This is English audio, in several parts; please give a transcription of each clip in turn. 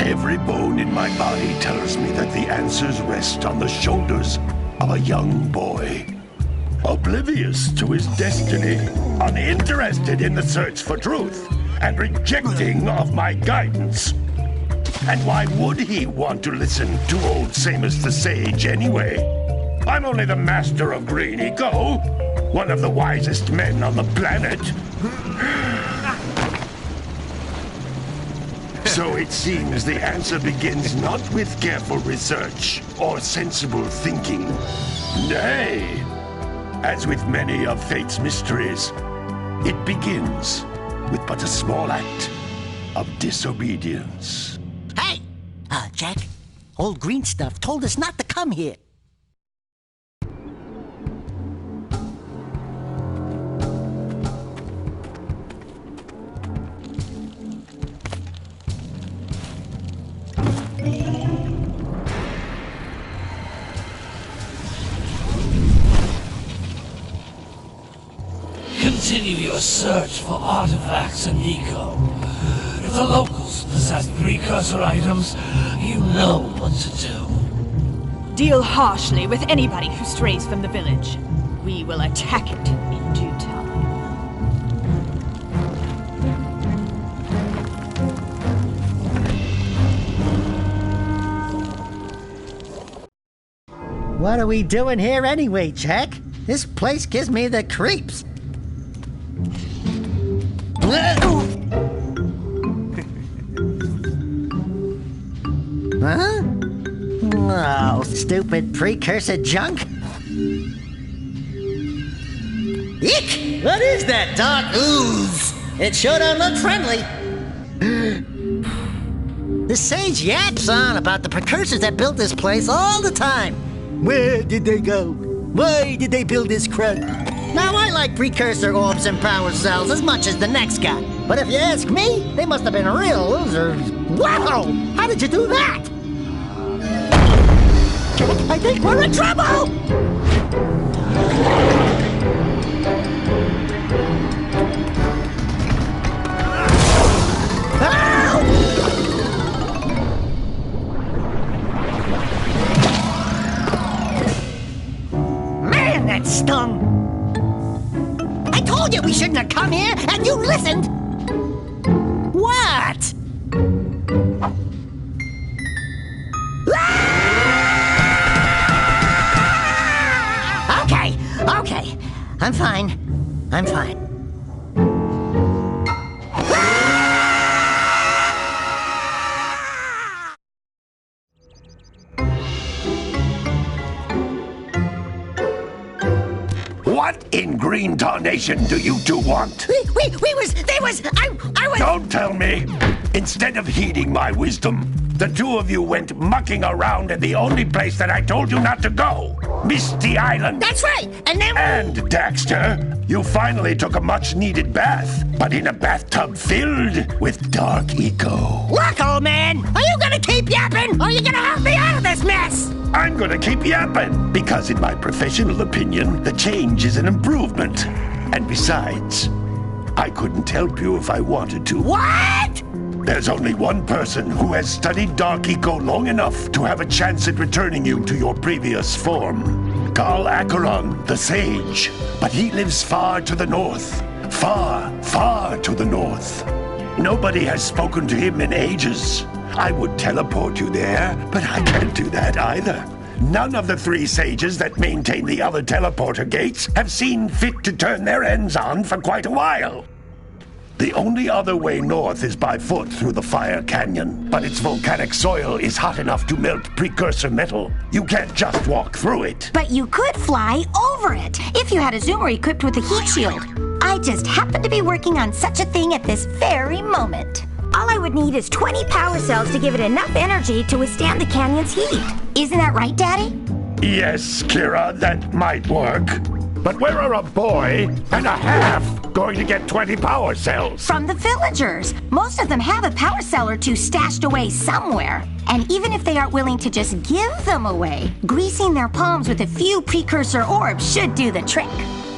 Every bone in my body tells me that the answers rest on the shoulders of a young boy. Oblivious to his destiny, uninterested in the search for truth, and rejecting of my guidance. And why would he want to listen to old Samus the Sage anyway? I'm only the master of Green Eco, one of the wisest men on the planet. So it seems the answer begins not with careful research or sensible thinking. Nay, as with many of fate's mysteries, it begins with but a small act of disobedience. Hey! Jak, old green stuff told us not to come here. Continue your search for artifacts and eco. If the locals possess precursor items, you know what to do. Deal harshly with anybody who strays from the village. We will attack it in due time. What are we doing here anyway, Jak? This place gives me the creeps. Huh? Oh, stupid precursor junk. Eek! What is that dark ooze? It sure don't look friendly. The sage yaps on about the precursors that built this place all the time. Where did they go? Why did they build this crud? Now, I like precursor orbs and power cells as much as the next guy. But if you ask me, they must have been real losers. Wow! How did you do that? I think we're in trouble! Man, that stung! I told you we shouldn't have come here, and you listened! What? Okay. I'm fine. What in green tarnation do you two want? I was... Don't tell me! Instead of heeding my wisdom, the two of you went mucking around in the only place that I told you not to go. Misty Island. That's right, and then... And, Daxter, you finally took a much-needed bath, but in a bathtub filled with dark eco. Look, old man, are you gonna keep yapping, or are you gonna help me out of this mess? I'm gonna keep yapping, because in my professional opinion, the change is an improvement. And besides, I couldn't help you if I wanted to. What? There's only one person who has studied Dark Eco long enough to have a chance at returning you to your previous form. Carl Acheron, the Sage. But he lives far to the north. Far, far to the north. Nobody has spoken to him in ages. I would teleport you there, but I can't do that either. None of the three sages that maintain the other teleporter gates have seen fit to turn their ends on for quite a while. The only other way north is by foot through the Fire Canyon, but its volcanic soil is hot enough to melt precursor metal. You can't just walk through it. But you could fly over it, if you had a zoomer equipped with a heat shield. I just happen to be working on such a thing at this very moment. All I would need is 20 power cells to give it enough energy to withstand the canyon's heat. Isn't that right, Daddy? Yes, Kira, that might work. But where are a boy and a half going to get 20 power cells? From the villagers. Most of them have a power cell or two stashed away somewhere. And even if they aren't willing to just give them away, greasing their palms with a few precursor orbs should do the trick.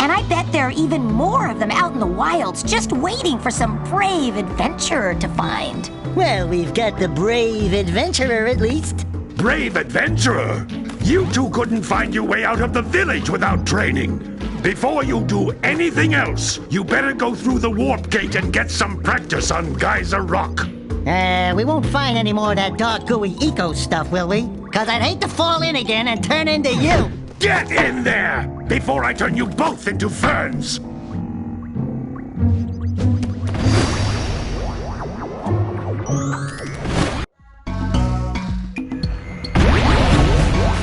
And I bet there are even more of them out in the wilds just waiting for some brave adventurer to find. Well, we've got the brave adventurer at least. Brave adventurer? You two couldn't find your way out of the village without training. Before you do anything else, you better go through the warp gate and get some practice on Geyser Rock. We won't find any more of that dark gooey eco stuff, will we? 'Cause I'd hate to fall in again and turn into you. Get in there before I turn you both into ferns.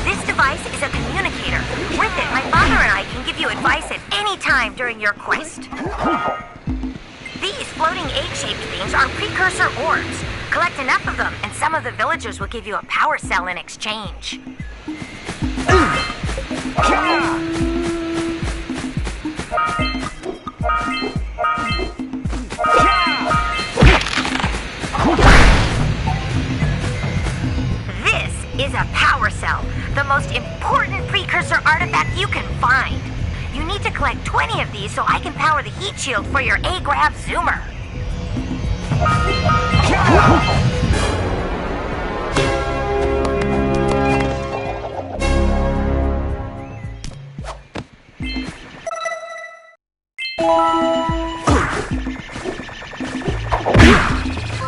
This device is a communicator. With it, my father and I can give you advice at any time during your quest. These floating egg-shaped things are precursor orbs. Collect enough of them, and some of the villagers will give you a power cell in exchange. This is a power cell, the most important precursor artifact you can find. You need to collect 20 of these so I can power the heat shield for your A-Grav zoomer.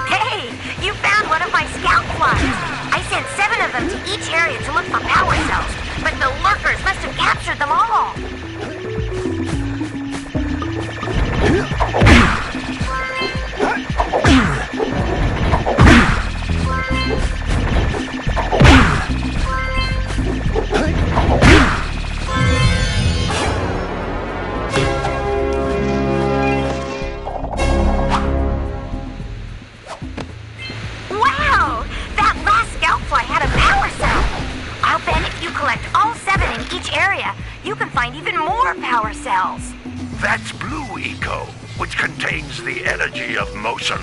Hey, you found one of my scout flies. I sent 7 of them to each area to look for power cells, but the lurkers must have captured them all. Wow! That last scout fly had a power cell. I'll bet if you collect all 7 in each area, you can find even more power cells. That's Blue Eco, which contains the energy of motion.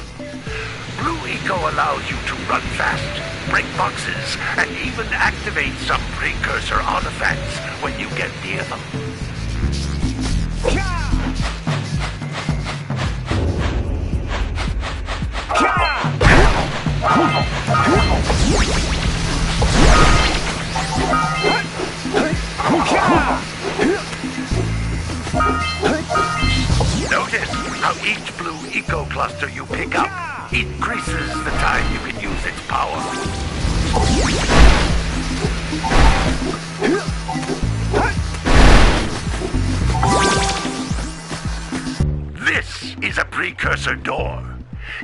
Blue Eco allows you to run fast, break boxes, and even activate some precursor artifacts when you get near them. Notice how each Blue Eco cluster you pick up increases the time you can use its power. This is a precursor door.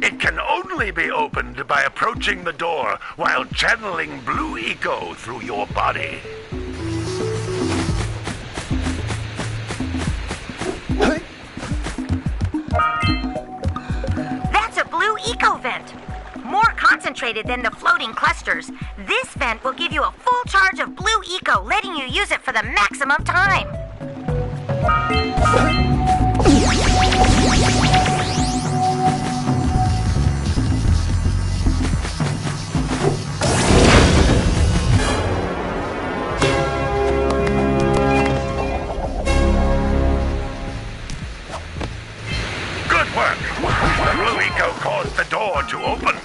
It can only be opened by approaching the door while channeling Blue Eco through your body. That's a Blue Eco vent. More concentrated than the floating clusters. This vent will give you a full charge of Blue Eco, letting you use it for the maximum time. Good work! Blue Eco caused the door to open.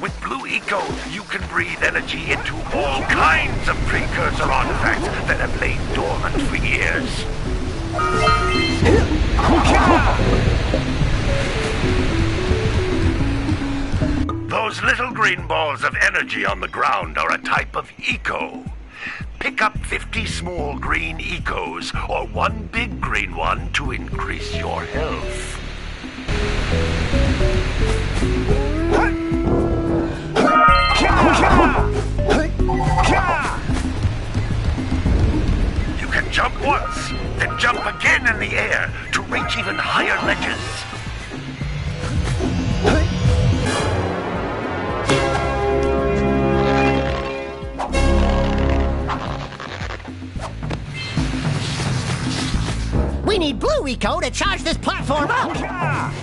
With Blue Eco, you can breathe energy into all kinds of precursor artifacts that have lain dormant for years. Those little green balls of energy on the ground are a type of eco. Pick up 50 small green ecos or one big green one to increase your health. You can jump once, then jump again in the air to reach even higher ledges. We need Blue Eco to charge this platform up!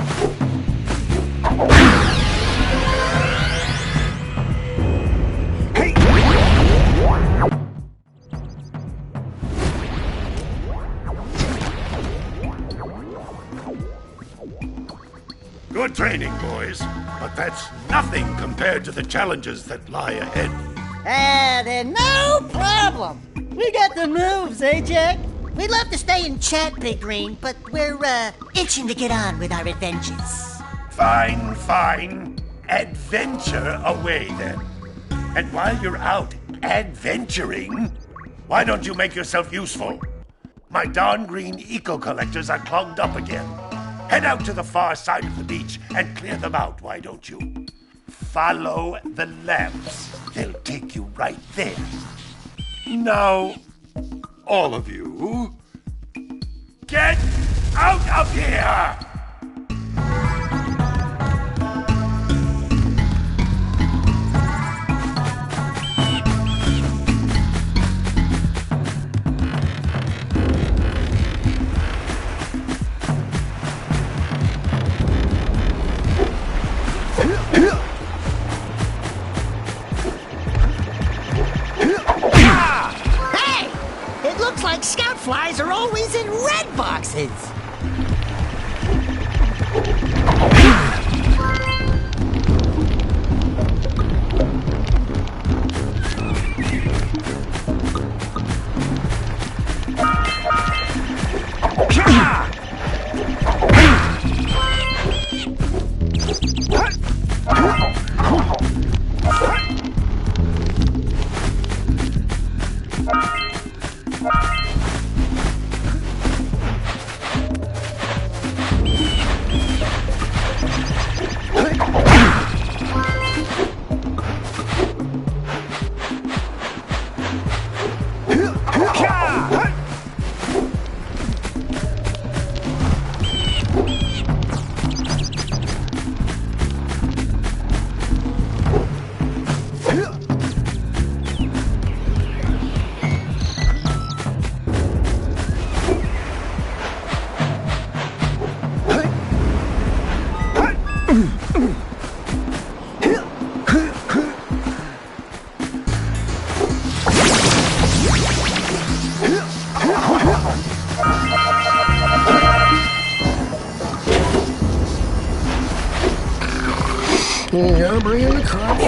That's nothing compared to the challenges that lie ahead. Then no problem. We got the moves, eh, Jack? We'd love to stay and chat, Big Green, but we're, itching to get on with our adventures. Fine, fine. Adventure away, then. And while you're out adventuring, why don't you make yourself useful? My darn green eco-collectors are clogged up again. Head out to the far side of the beach and clear them out, why don't you? Follow the lamps. They'll take you right there. Now, all of you, get out of here! Scout flies are always in red boxes. Yeah, bring in the crop.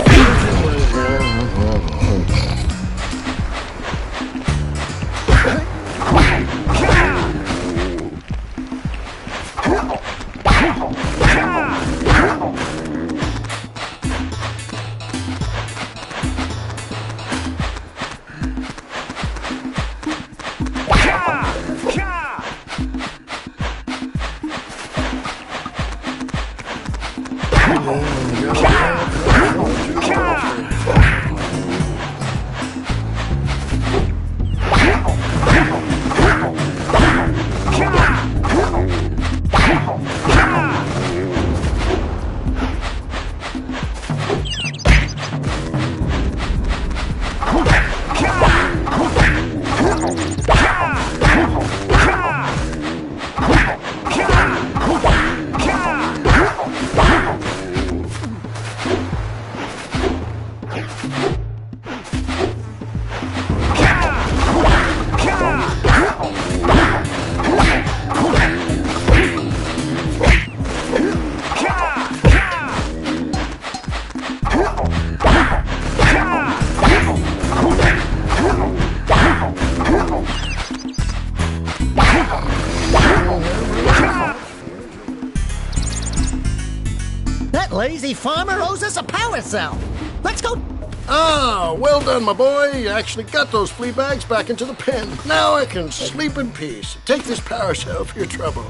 Lazy farmer owes us a power cell. Let's go. Ah, well done, my boy. You actually got those flea bags back into the pen. Now I can sleep in peace. Take this power cell for your trouble.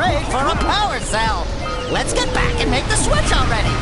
trade for a power cell. Let's get back and make the switch already.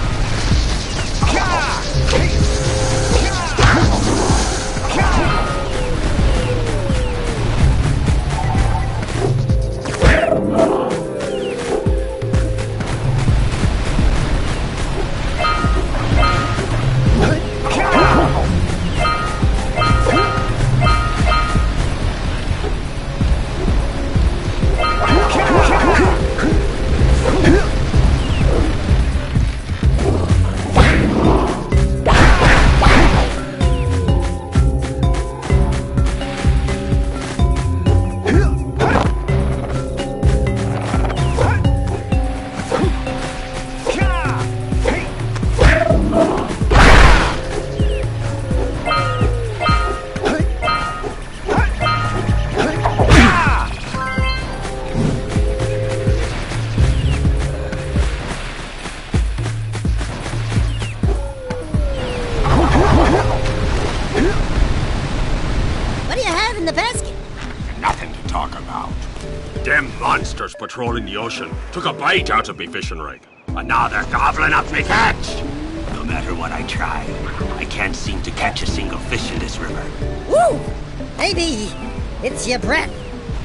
Monsters patrolling the ocean took a bite out of me fishing rig. And now they're gobbling up me catch. No matter what I try, I can't seem to catch a single fish in this river. Woo! Maybe it's your breath.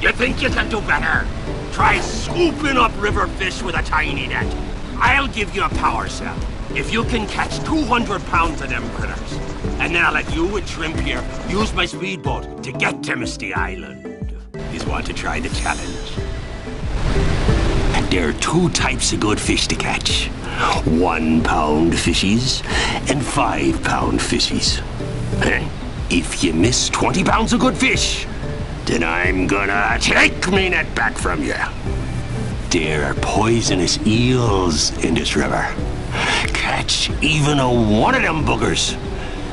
You think you can do better? Try scooping up river fish with a tiny net. I'll give you a power cell if you can catch 200 pounds of them critters. And then I'll let you and Shrimp here use my speedboat to get to Misty Island. You want to try the challenge? There are two types of good fish to catch. 1 pound fishies and 5 pound fishies. If you miss 20 pounds of good fish, then I'm gonna take me net back from you. There are poisonous eels in this river. Catch even one of them boogers,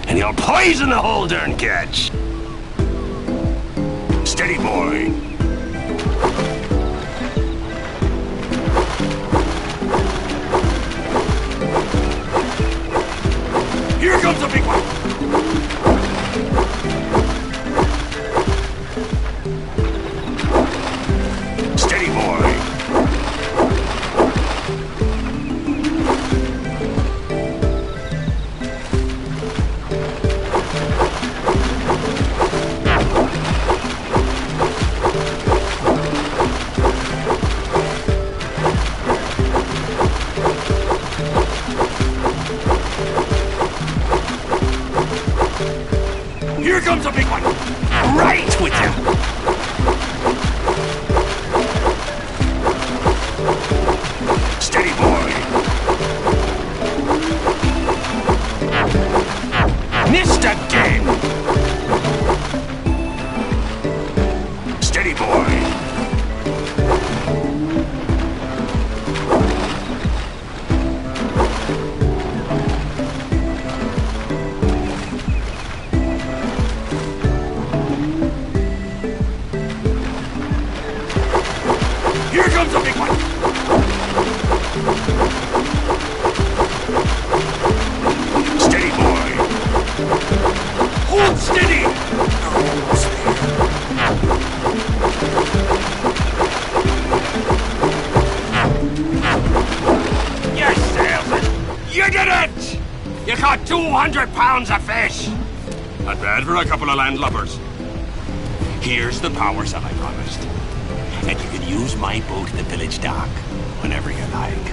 and you'll poison the whole darn catch. Steady, boy. Here comes a big one! Steady, boy! Here comes a big one! Right with you! Steady, boy! Missed again! Steady, boy! Here comes a big one! Steady, boy! Hold steady! Almost there. You sailed it! You did it! You caught 200 pounds of fish! Not bad for a couple of landlubbers. Here's the power cell I promised. And you can use my boat at the village dock whenever you like.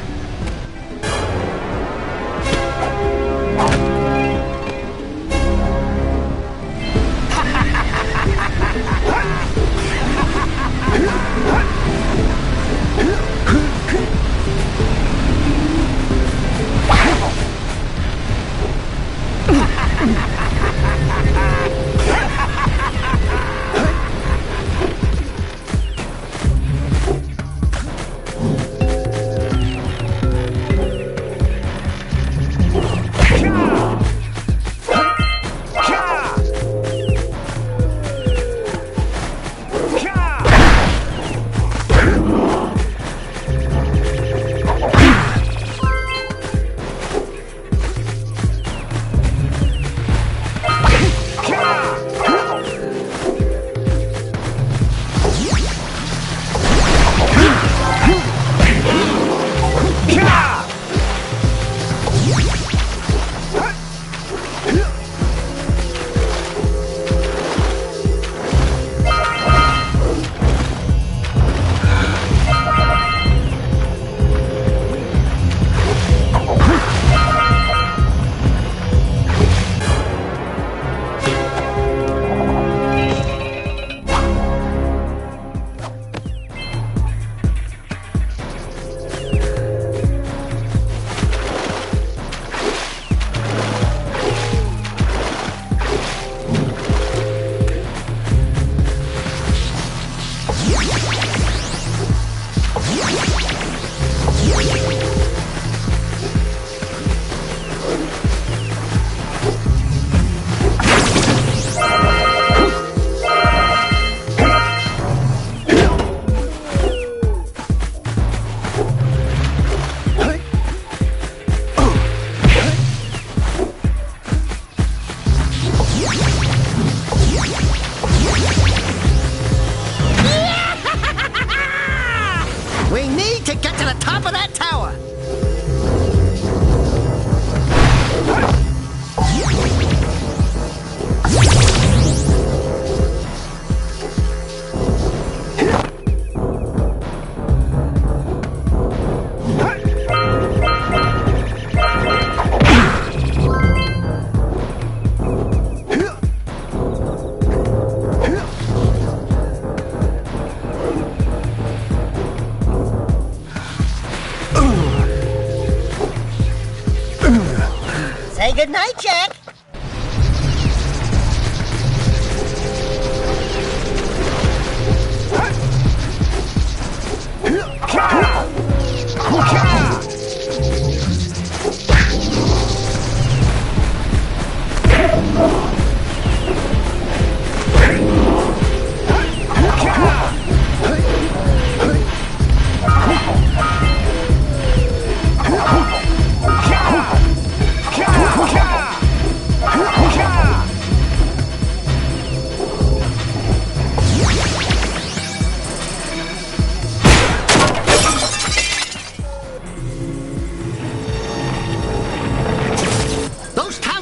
Say goodnight, Jack.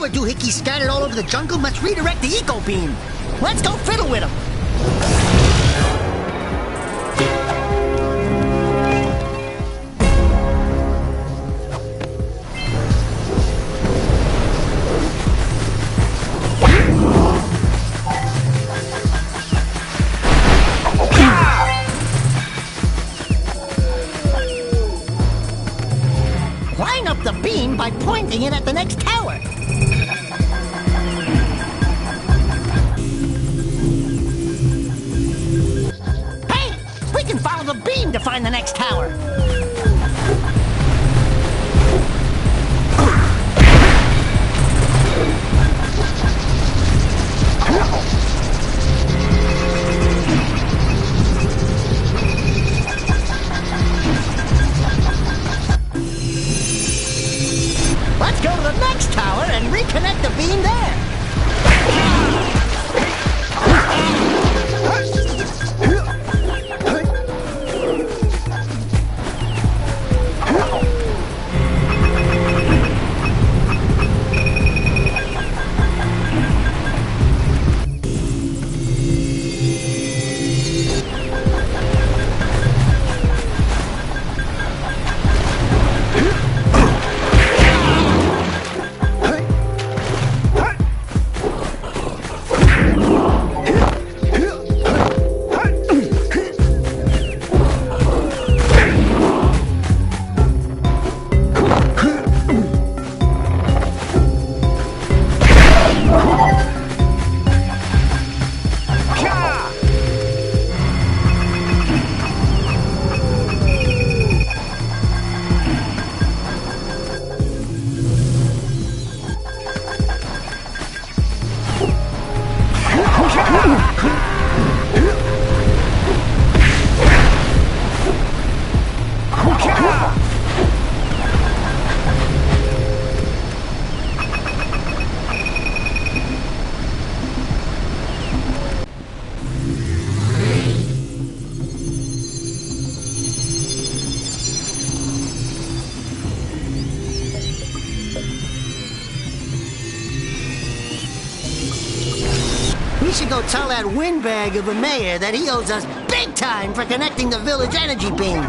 Doohickeys scattered all over the jungle must redirect the eco beam. Let's go fiddle with them. Line up the beam by pointing it at the next tower. Follow the beam to find the next tower. Let's go to the next tower and reconnect the beam there. We should go tell that windbag of a mayor that he owes us big time for connecting the village energy beam.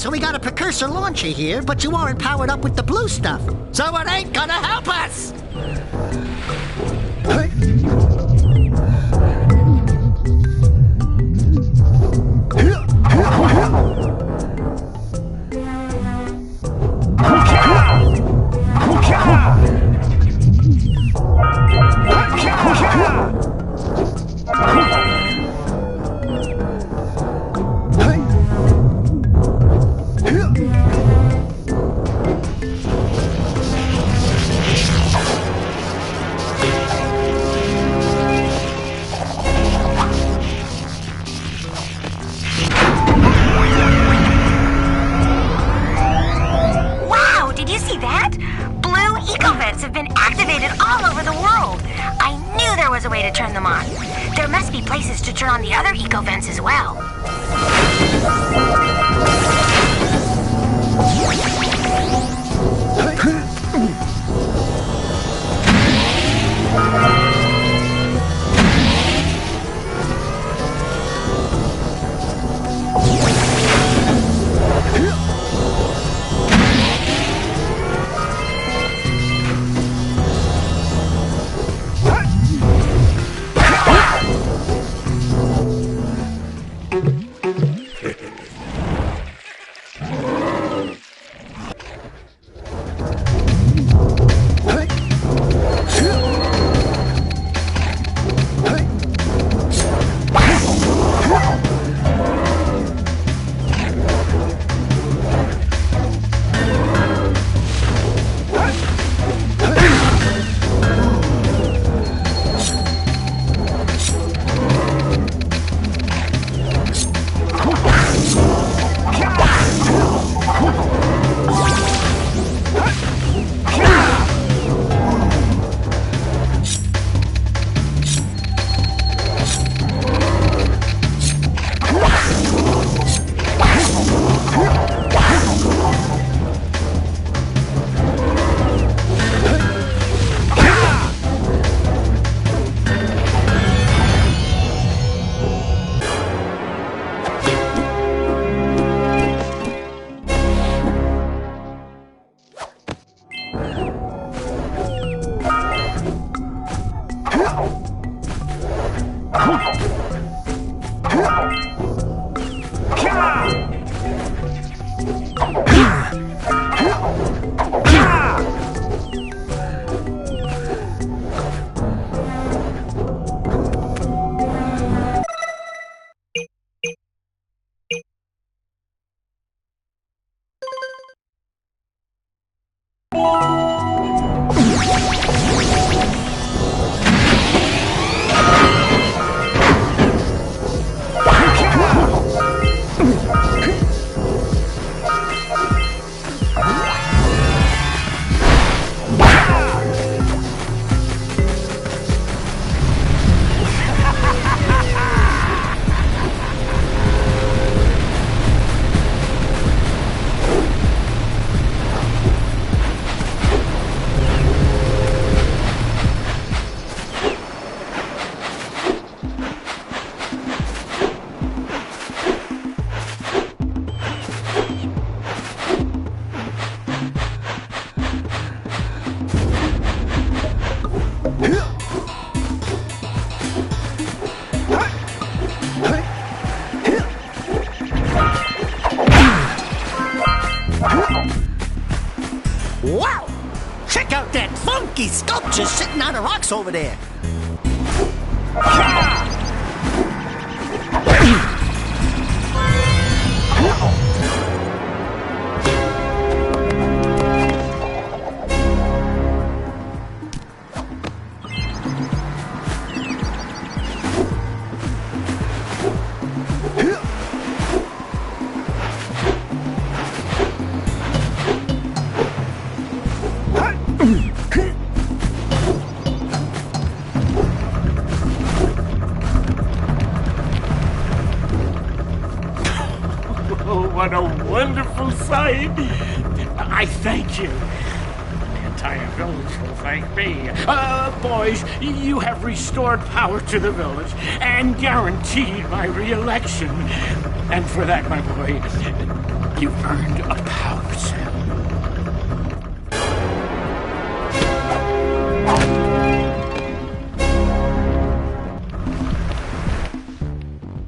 so we got a Precursor launcher here, but you aren't powered up with the blue stuff. So it ain't gonna help us! Have been activated all over the world. I knew there was a way to turn them on. There must be places to turn on the other eco vents as well. Wow! Check out that funky sculpture sitting on the rocks over there. Oh, what a wonderful sight! I thank you. And entire village will thank me. Boys, you have restored power to the village and guaranteed my re-election. And for that, my boy, you've earned a power cell.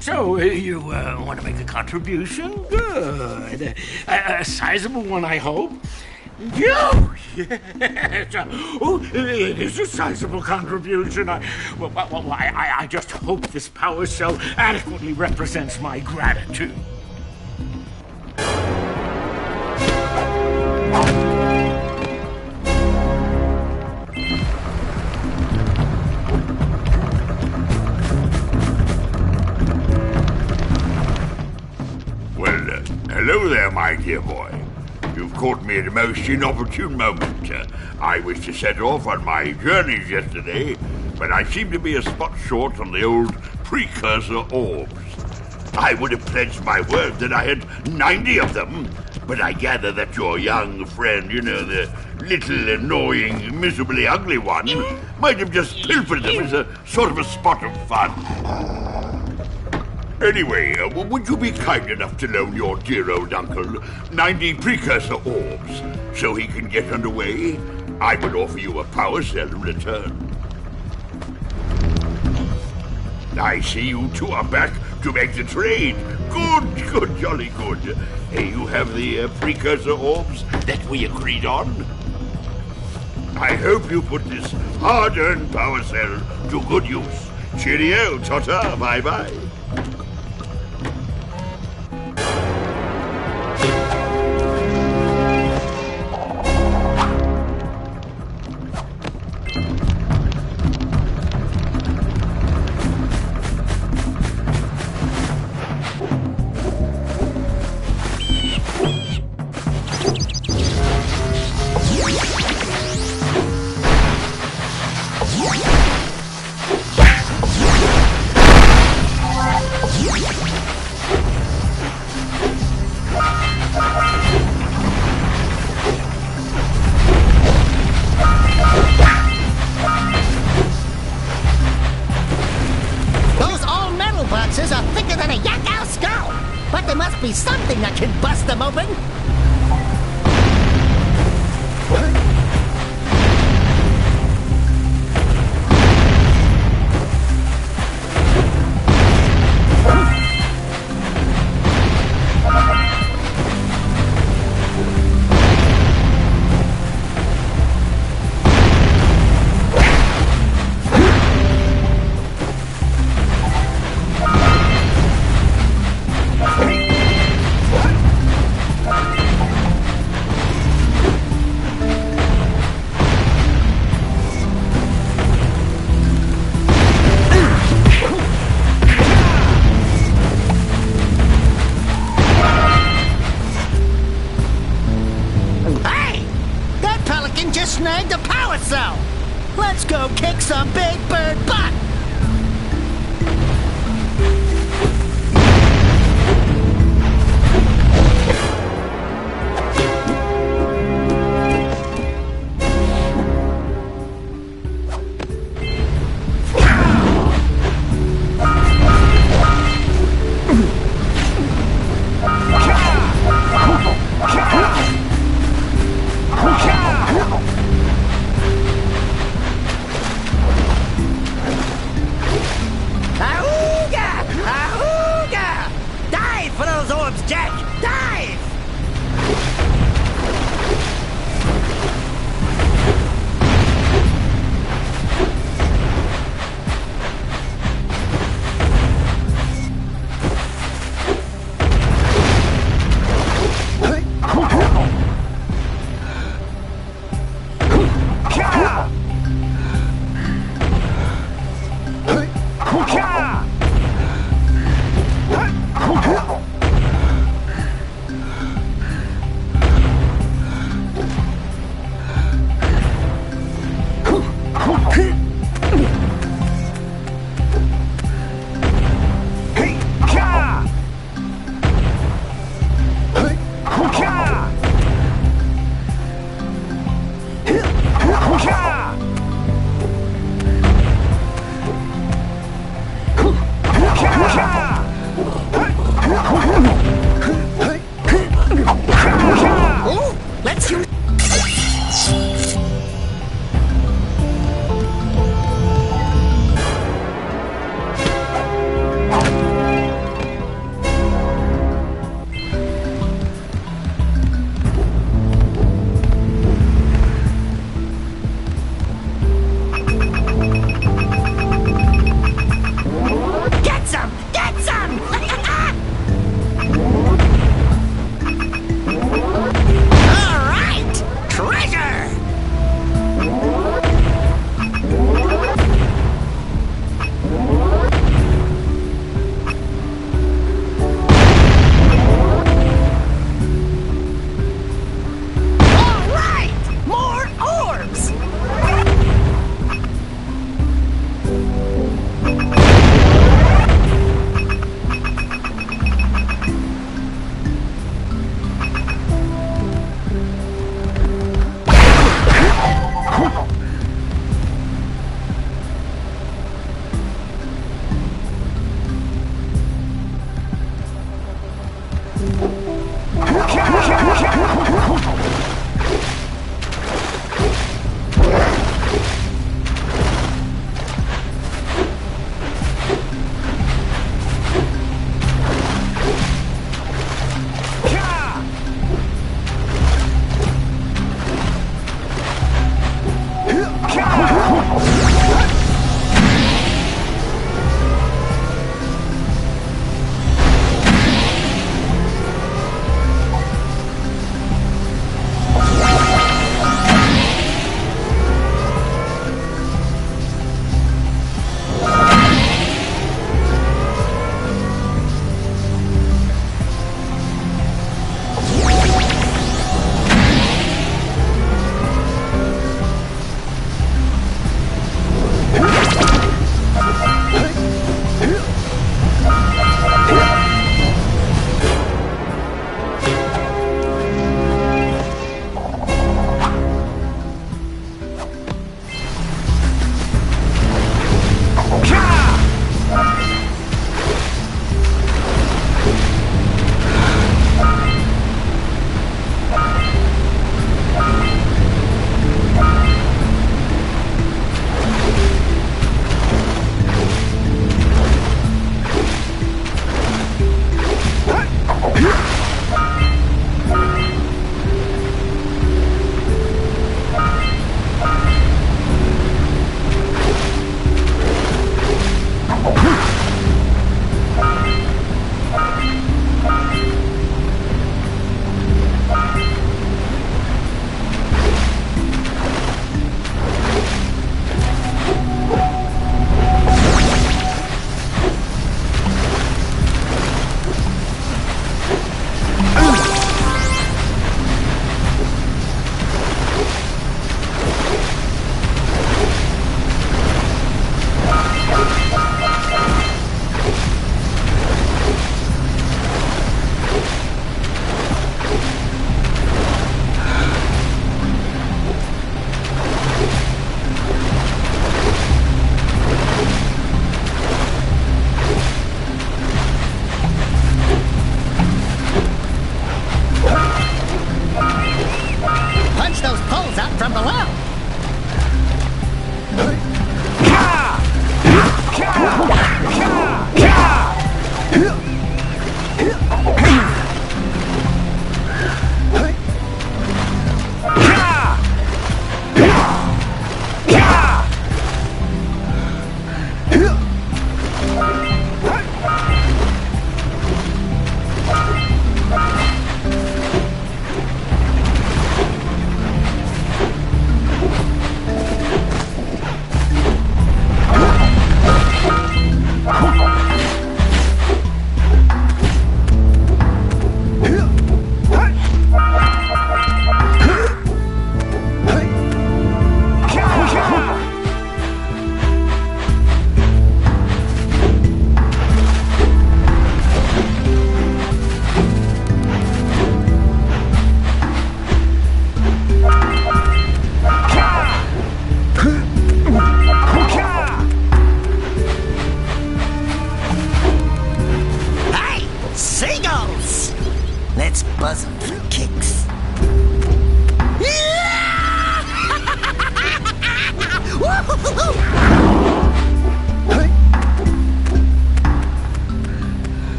So, you want to make a contribution? Good. A sizable one, I hope. Yes. Oh, it is a sizable contribution. I just hope this power cell adequately represents my gratitude. Hello there, my dear boy. You've caught me at a most inopportune moment. I was to set off on my journeys yesterday, but I seem to be a spot short on the old Precursor orbs. I would have pledged my word that I had 90 of them, but I gather that your young friend, the little annoying, miserably ugly one, might have just pilfered them as a sort of a spot of fun. Anyway, would you be kind enough to loan your dear old uncle 90 Precursor orbs so he can get underway? I would offer you a power cell in return. I see you two are back to make the trade. Good, jolly good. You have the Precursor orbs that we agreed on? I hope you put this hard-earned power cell to good use. Cheerio, ta-ta, bye-bye. Something that can bust them open! Snagged a power cell! Let's go kick some big bird butt! Jak! Dive! Huh?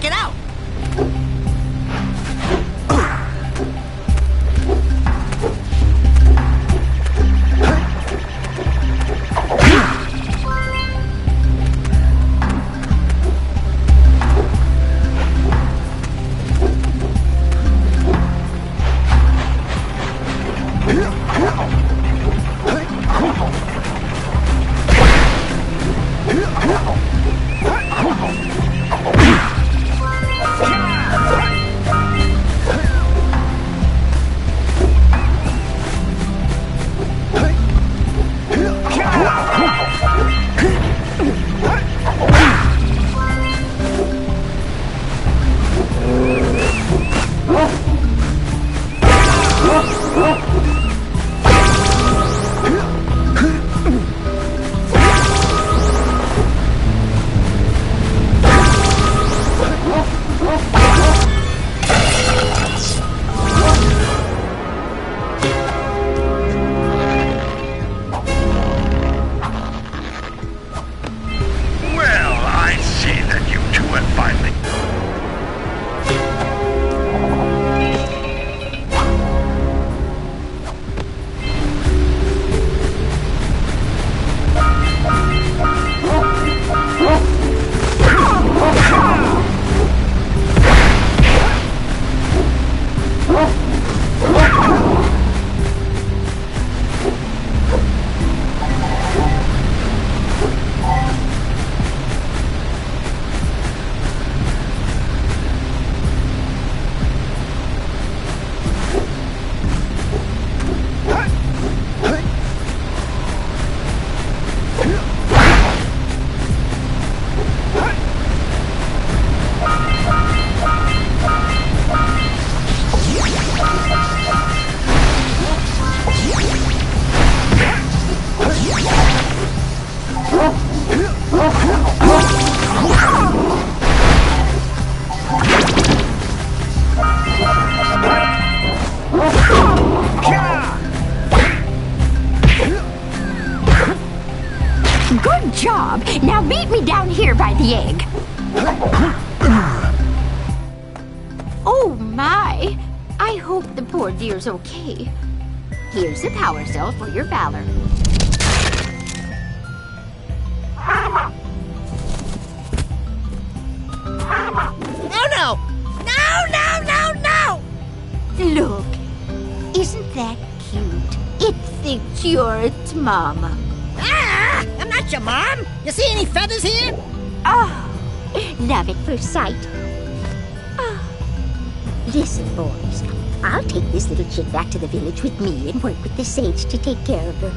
check it out. Good job. Now meet me down here by the egg. Oh my. I hope the poor dear's okay. Here's a power cell for your valor. Oh no! No! Look, isn't that cute? It thinks you're its mama. Ah! I'm not your mom! You see any feathers here? Oh, love at first sight. Oh. Listen, boys. I'll take this little chick back to the village with me and work with the sage to take care of her.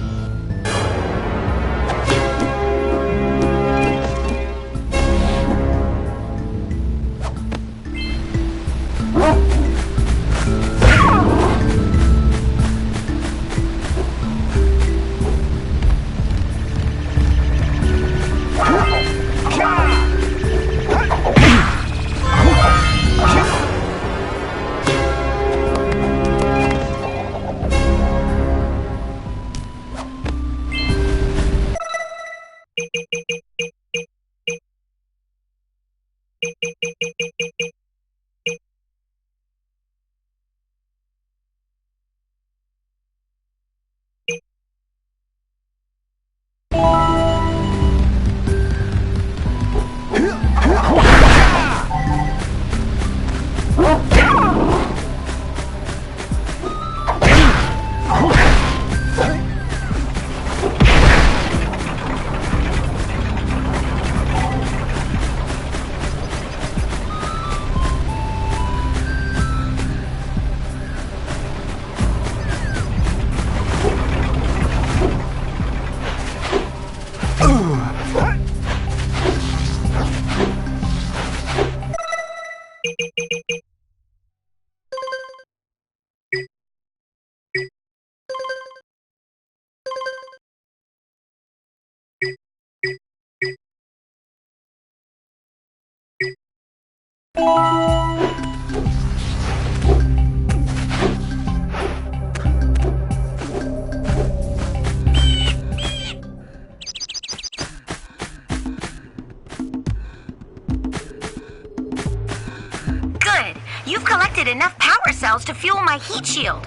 You've collected enough power cells to fuel my heat shield.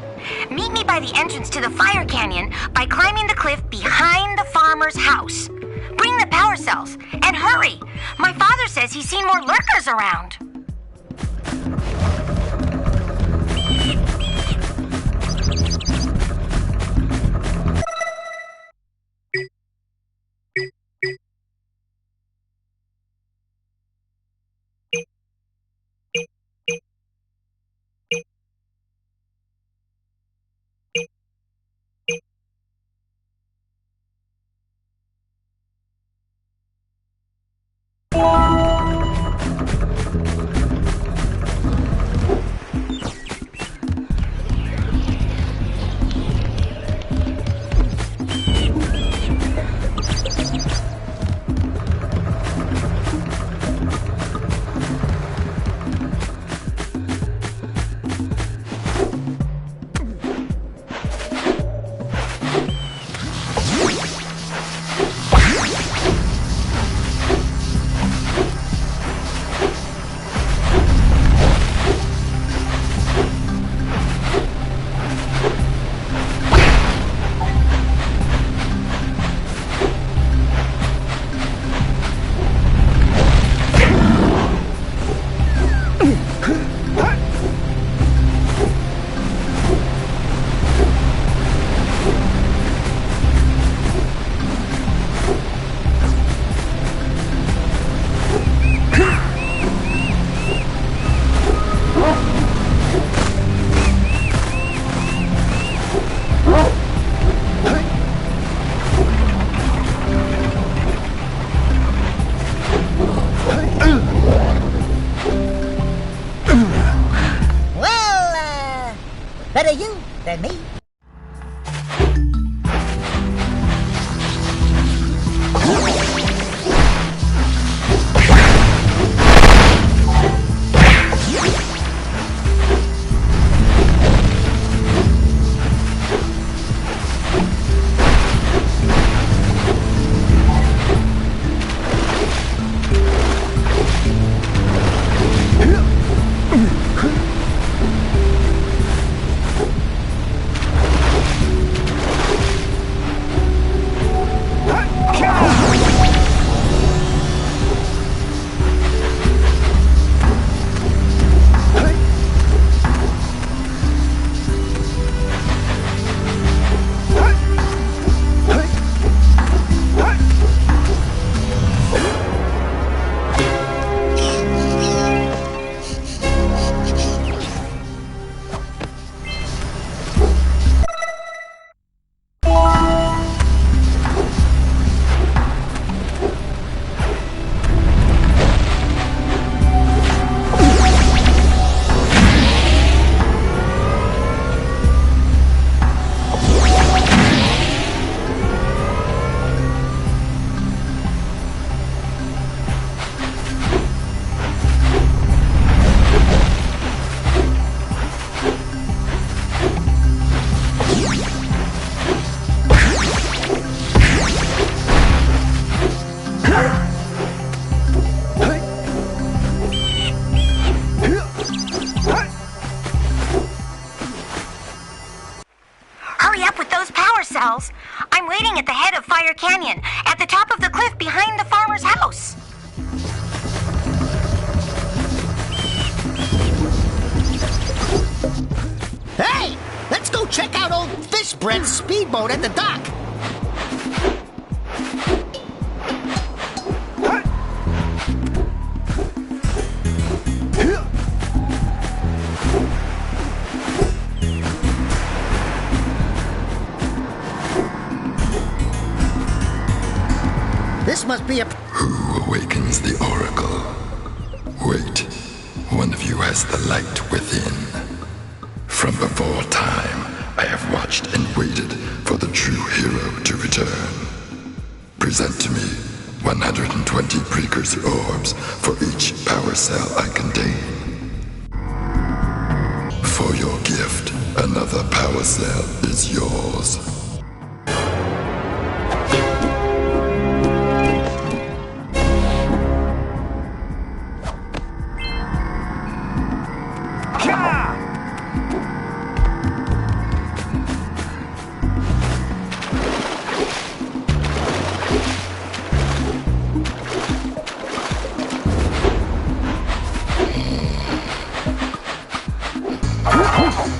Meet me by the entrance to the fire canyon by climbing the cliff behind the farmer's house. Bring the power cells, and hurry! My father says he's seen more lurkers around. Better you than me. cells. I'm waiting at the head of Fire Canyon, at the top of the cliff behind the farmer's house. Hey! Let's go check out old Fish Bread's speedboat at the dock. This must be a... Who awakens the Oracle? Wait, one of you has the light within. From before time, I have watched and waited for the true hero to return. Present to me 120 Precursor orbs for each power cell I contain. For your gift, another power cell is yours. Huh?